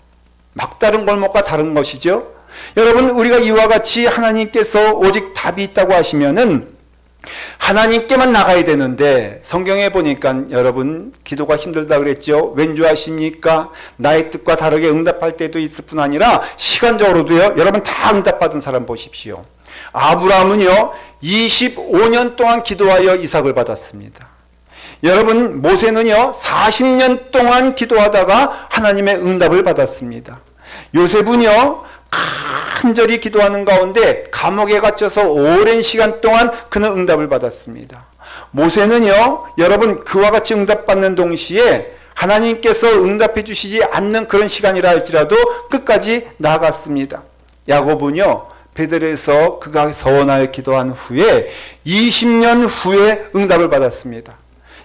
막다른 골목과 다른 것이죠. 여러분, 우리가 이와 같이 하나님께서 오직 답이 있다고 하시면은 하나님께만 나가야 되는데 성경에 보니까 여러분 기도가 힘들다 그랬죠. 왠 줄 아십니까? 나의 뜻과 다르게 응답할 때도 있을 뿐 아니라 시간적으로도요. 여러분 다 응답받은 사람 보십시오. 아브라함은요 25년 동안 기도하여 이삭을 받았습니다. 여러분 모세는요 40년 동안 기도하다가 하나님의 응답을 받았습니다. 요셉은요 간절히 기도하는 가운데 감옥에 갇혀서 오랜 시간 동안 그는 응답을 받았습니다. 모세는요 여러분 그와 같이 응답받는 동시에 하나님께서 응답해 주시지 않는 그런 시간이라 할지라도 끝까지 나아갔습니다. 야곱은요 베델에서 그가 서원하여 기도한 후에 20년 후에 응답을 받았습니다.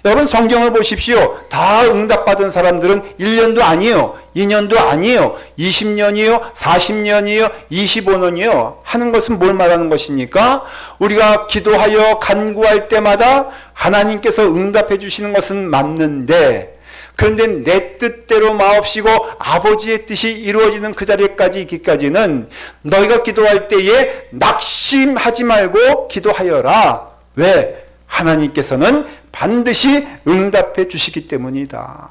여러분 성경을 보십시오. 다 응답받은 사람들은 1년도 아니에요. 2년도 아니에요. 20년이요. 40년이요. 25년이요. 하는 것은 뭘 말하는 것입니까? 우리가 기도하여 간구할 때마다 하나님께서 응답해 주시는 것은 맞는데 그런데 내 뜻대로 마옵시고 아버지의 뜻이 이루어지는 그 자리까지 있기까지는 너희가 기도할 때에 낙심하지 말고 기도하여라. 왜? 하나님께서는 반드시 응답해 주시기 때문이다.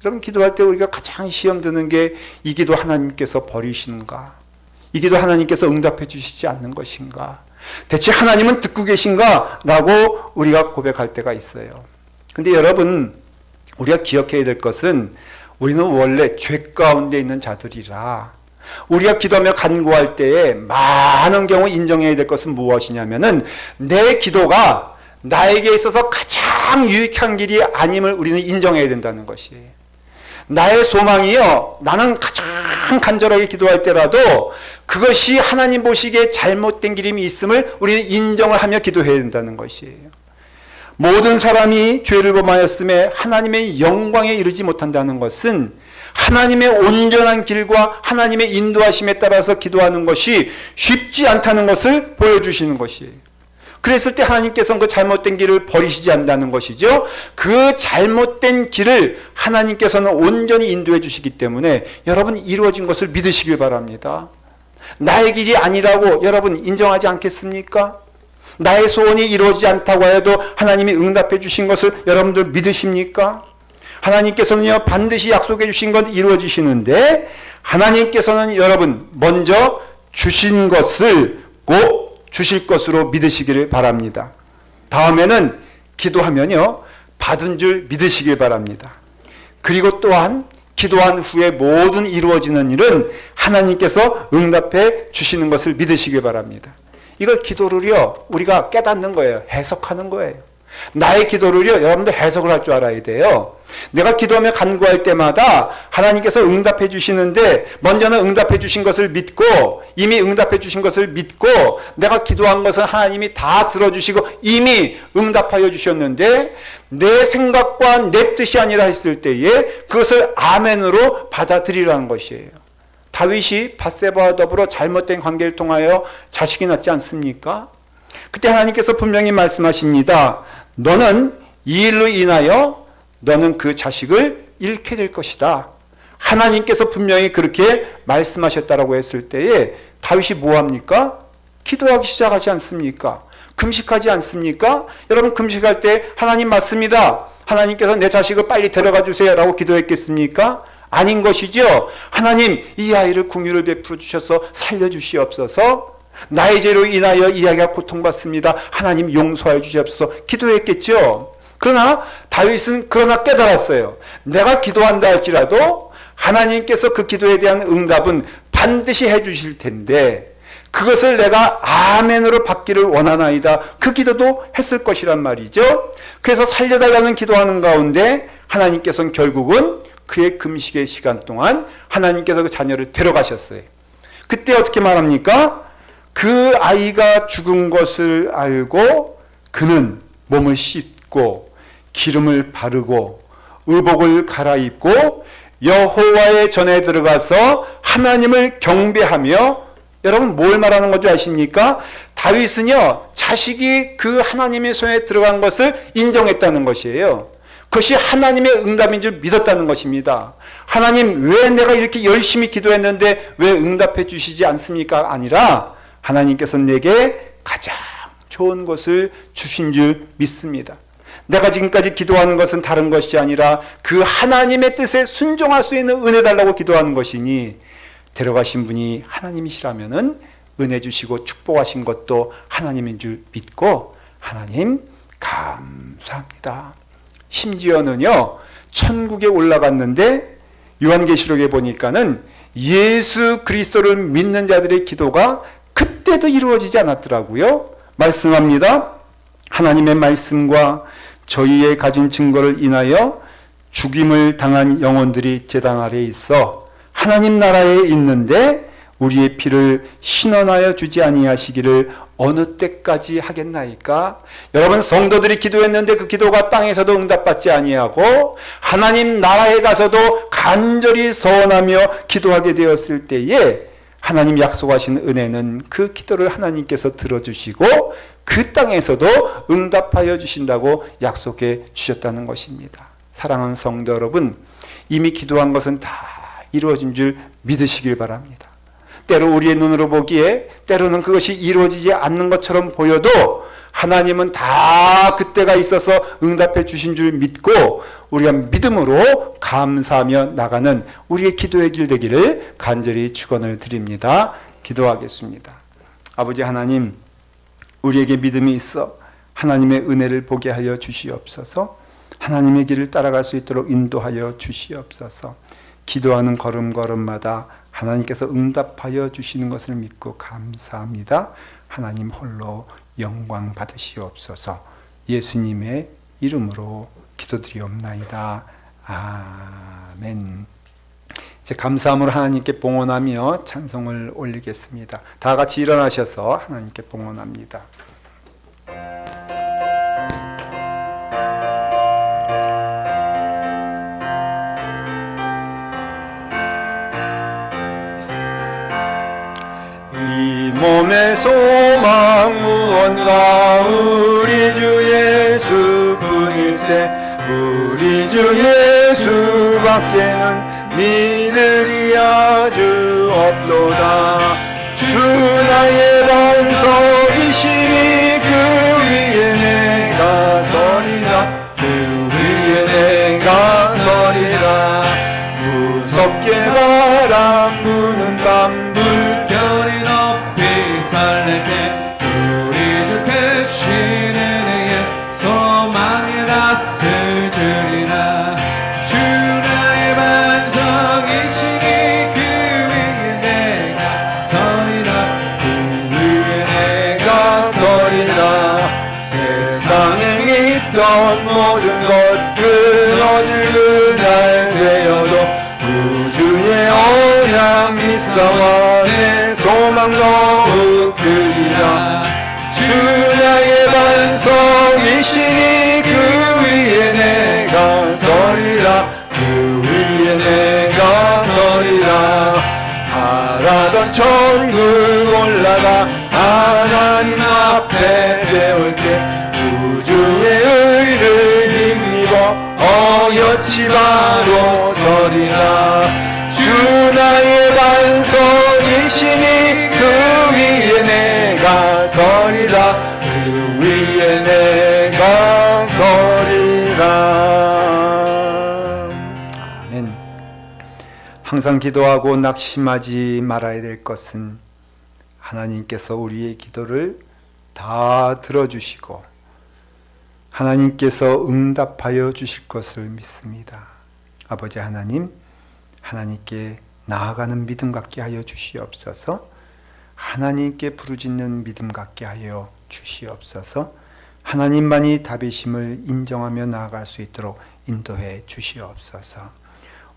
여러분 기도할 때 우리가 가장 시험 드는 게 이 기도 하나님께서 버리시는가? 이 기도 하나님께서 응답해 주시지 않는 것인가? 대체 하나님은 듣고 계신가? 라고 우리가 고백할 때가 있어요. 근데 여러분 우리가 기억해야 될 것은 우리는 원래 죄 가운데 있는 자들이라 우리가 기도하며 간구할 때에 많은 경우 인정해야 될 것은 무엇이냐면은 내 기도가 나에게 있어서 가장 유익한 길이 아님을 우리는 인정해야 된다는 것이에요. 나의 소망이요. 나는 가장 간절하게 기도할 때라도 그것이 하나님 보시기에 잘못된 길임이 있음을 우리는 인정을 하며 기도해야 된다는 것이에요. 모든 사람이 죄를 범하였음에 하나님의 영광에 이르지 못한다는 것은 하나님의 온전한 길과 하나님의 인도하심에 따라서 기도하는 것이 쉽지 않다는 것을 보여주시는 것이에요. 그랬을 때 하나님께서는 그 잘못된 길을 버리시지 않는다는 것이죠. 그 잘못된 길을 하나님께서는 온전히 인도해 주시기 때문에 여러분 이루어진 것을 믿으시길 바랍니다. 나의 길이 아니라고 여러분 인정하지 않겠습니까? 나의 소원이 이루어지지 않다고 해도 하나님이 응답해 주신 것을 여러분들 믿으십니까? 하나님께서는요 반드시 약속해 주신 것 이루어지시는데 하나님께서는 여러분 먼저 주신 것을 꼭 주실 것으로 믿으시기를 바랍니다. 다음에는 기도하면요 받은 줄 믿으시길 바랍니다. 그리고 또한 기도한 후에 모든 이루어지는 일은 하나님께서 응답해 주시는 것을 믿으시길 바랍니다. 이걸 기도를요, 우리가 깨닫는 거예요. 해석하는 거예요. 나의 기도를요, 여러분들 해석을 할 줄 알아야 돼요. 내가 기도하며 간구할 때마다 하나님께서 응답해 주시는데, 먼저는 응답해 주신 것을 믿고, 이미 응답해 주신 것을 믿고, 내가 기도한 것은 하나님이 다 들어주시고 이미 응답하여 주셨는데, 내 생각과 내 뜻이 아니라 했을 때에 그것을 아멘으로 받아들이라는 것이에요. 다윗이 밧세바와 더불어 잘못된 관계를 통하여 자식이 낳지 않습니까? 그때 하나님께서 분명히 말씀하십니다. 너는 이 일로 인하여 너는 그 자식을 잃게 될 것이다. 하나님께서 분명히 그렇게 말씀하셨다라고 했을 때에 다윗이 뭐합니까? 기도하기 시작하지 않습니까? 금식하지 않습니까? 여러분, 금식할 때 하나님 맞습니다. 하나님께서 내 자식을 빨리 데려가 주세요 라고 기도했겠습니까? 아닌 것이죠. 하나님, 이 아이를 긍휼을 베풀어 주셔서 살려주시옵소서. 나의 죄로 인하여 이 아이가 고통받습니다. 하나님 용서해 주시옵소서 기도했겠죠. 그러나 다윗은 깨달았어요. 내가 기도한다 할지라도 하나님께서 그 기도에 대한 응답은 반드시 해 주실 텐데, 그것을 내가 아멘으로 받기를 원하나이다. 그 기도도 했을 것이란 말이죠. 그래서 살려달라는 기도하는 가운데 하나님께서는 결국은 그의 금식의 시간 동안 하나님께서 그 자녀를 데려가셨어요. 그때 어떻게 말합니까? 그 아이가 죽은 것을 알고 그는 몸을 씻고 기름을 바르고 의복을 갈아입고 여호와의 전에 들어가서 하나님을 경배하며, 여러분 뭘 말하는 건지 아십니까? 다윗은요, 자식이 그 하나님의 손에 들어간 것을 인정했다는 것이에요. 그것이 하나님의 응답인 줄 믿었다는 것입니다. 하나님, 왜 내가 이렇게 열심히 기도했는데 왜 응답해 주시지 않습니까? 아니라 하나님께서는 내게 가장 좋은 것을 주신 줄 믿습니다. 내가 지금까지 기도하는 것은 다른 것이 아니라 그 하나님의 뜻에 순종할 수 있는 은혜 달라고 기도하는 것이니, 데려가신 분이 하나님이시라면은 은혜 주시고 축복하신 것도 하나님인 줄 믿고, 하나님 감사합니다. 심지어는요, 천국에 올라갔는데 요한계시록에 보니까는 예수 그리스도를 믿는 자들의 기도가 그때도 이루어지지 않았더라고요. 말씀합니다. 하나님의 말씀과 저희의 가진 증거를 인하여 죽임을 당한 영혼들이 제단 아래에 있어 하나님 나라에 있는데 우리의 피를 신원하여 주지 아니하시기를 어느 때까지 하겠나이까? 여러분, 성도들이 기도했는데 그 기도가 땅에서도 응답받지 아니하고 하나님 나라에 가서도 간절히 서원하며 기도하게 되었을 때에 하나님 약속하신 은혜는 그 기도를 하나님께서 들어주시고 그 땅에서도 응답하여 주신다고 약속해 주셨다는 것입니다. 사랑하는 성도 여러분, 이미 기도한 것은 다 이루어진 줄 믿으시길 바랍니다. 때로 우리의 눈으로 보기에 때로는 그것이 이루어지지 않는 것처럼 보여도 하나님은 다 그때가 있어서 응답해 주신 줄 믿고 우리가 믿음으로 감사하며 나가는 우리의 기도의 길 되기를 간절히 축원을 드립니다. 기도하겠습니다. 아버지 하나님, 우리에게 믿음이 있어 하나님의 은혜를 보게 하여 주시옵소서. 하나님의 길을 따라갈 수 있도록 인도하여 주시옵소서. 기도하는 걸음걸음마다 하나님께서 응답하여 주시는 것을 믿고 감사합니다. 하나님 홀로 영광 받으시옵소서. 예수님의 이름으로 기도드리옵나이다. 아멘. 이제 감사함으로 하나님께 봉헌하며 찬송을 올리겠습니다. 다 같이 일어나셔서 하나님께 봉헌합니다. 이 몸의 소망 무언가 우리 주 예수뿐일세. 우리 주 예수밖에는 믿으리 아주 없도다. 주 나의 반석이시니 그 위에 내가 서리라. 그 위에 내가 서리라. 무섭게 바람 부는 밤 물결이 높이 설레게 우리 주 크신 은혜에 소망에 낯을 주리라. 주 나의 반석이시니 그 위에 내가 서리라. 그 위에 내가 모든 것 끊어질 그날 되어도 구주의 언약 믿사와 내 소망 더욱 크리라. 주 나의 반석이시니 그 위에 내가 서리라. 그 위에 내가 서리라. 바라던 천국 올라가 하나님 앞에 배울 때 구주의 의를 힘입어 어여치 바로 서리라. 주 나의 반석이시니 그 위에 내가 서리라. 그 위에 내가 서리라. 아멘. 항상 기도하고 낙심하지 말아야 될 것은 하나님께서 우리의 기도를 다 들어주시고 하나님께서 응답하여 주실 것을 믿습니다. 아버지 하나님, 하나님께 나아가는 믿음 갖게 하여 주시옵소서. 하나님께 부르짖는 믿음 갖게 하여 주시옵소서. 하나님만이 답이심을 인정하며 나아갈 수 있도록 인도해 주시옵소서.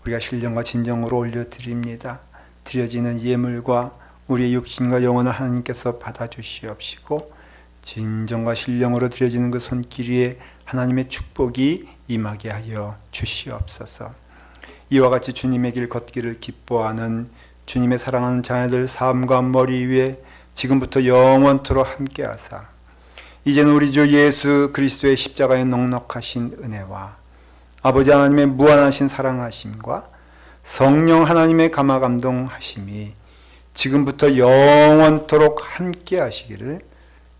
우리가 신령과 진정으로 올려드립니다. 드려지는 예물과 우리의 육신과 영혼을 하나님께서 받아주시옵시고 진정과 신령으로 드려지는 그 손길 위에 하나님의 축복이 임하게 하여 주시옵소서. 이와 같이 주님의 길 걷기를 기뻐하는 주님의 사랑하는 자녀들 삶과 머리 위에 지금부터 영원토록 함께하사 이제는 우리 주 예수 그리스도의 십자가의 넉넉하신 은혜와 아버지 하나님의 무한하신 사랑하심과 성령 하나님의 감화감동하심이 지금부터 영원토록 함께 하시기를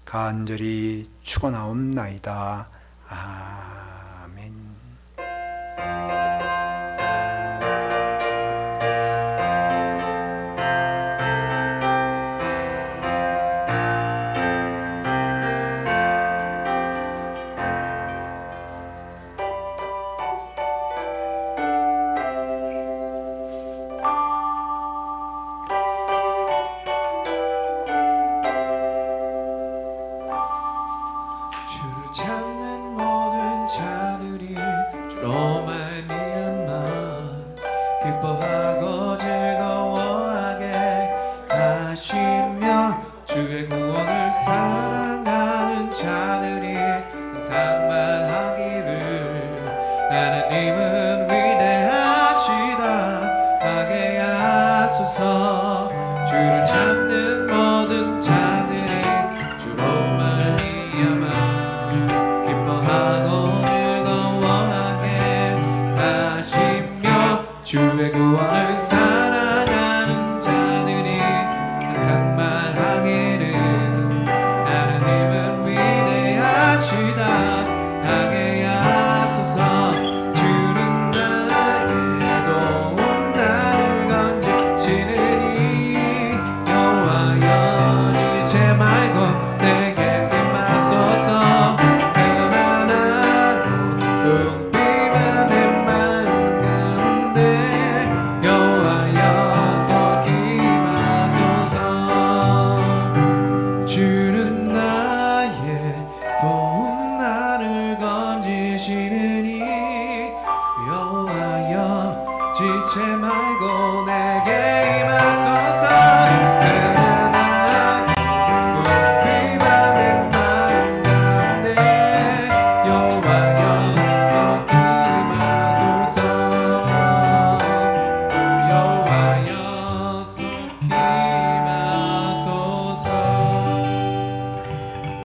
간절히 축원하옵나이다. 아멘. 주를 찾는 모든 자들이 주로 말미암아 기뻐하고 즐거워하게 하시며 주의 구원을 사랑하는 자들이 항상 말하기를 하나님은